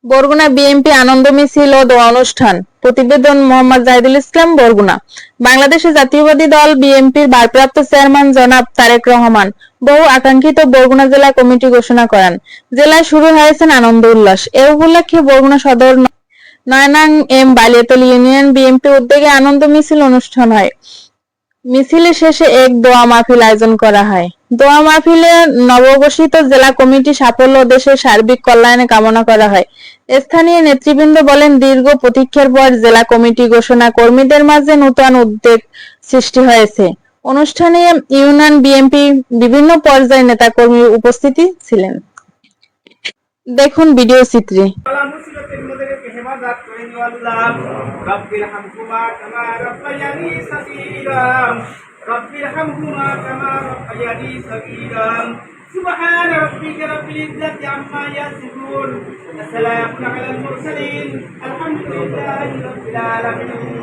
Barguna BNP আনন্দ মিছিল ও দোয়া অনুষ্ঠান। প্রতিবেদন মোহাম্মদ জাহিদুল ইসলাম, বরগুনা। বাংলাদেশের জাতীয়বাদী দল বিএনপির ভারপ্রাপ্ত চেয়ারম্যান জনাব তারেক রহমান বহু আকাঙ্ক্ষিত বরগুনা জেলা কমিটি ঘোষণা করেন। জেলায় শুরু হয়েছে আনন্দ উল্লাস। এ উপলক্ষে বরগুনা সদর ৯ নং এম বালিয়াতলী ইউনিয়ন বিএনপি উদ্যোগে আনন্দ মিছিল অনুষ্ঠান হয়। মিছিলের শেষে এক দোয়া মাহফিল আয়োজন করা হয়। দোয়া মাহফিলে নবগঠিত জেলা কমিটি সাফল্য ও দেশের সার্বিক কল্যাণে কামনা করা হয়। স্থানীয় নেতৃবৃন্দ বলেন, দীর্ঘ প্রতীক্ষার পর জেলা কমিটি ঘোষণা কর্মীদের মাঝে নতুন উদ্বেগ সৃষ্টি হয়েছে। অনুষ্ঠানে ইউনিয়ন বিএনপি বিভিন্ন পর্যায়ের নেতাকর্মী উপস্থিতি ছিলেন। দেখুন ভিডিও চিত্রে। سبحان ربك رب العزة عما يصفون وسلام على المرسلين الحمد لله رب العالمين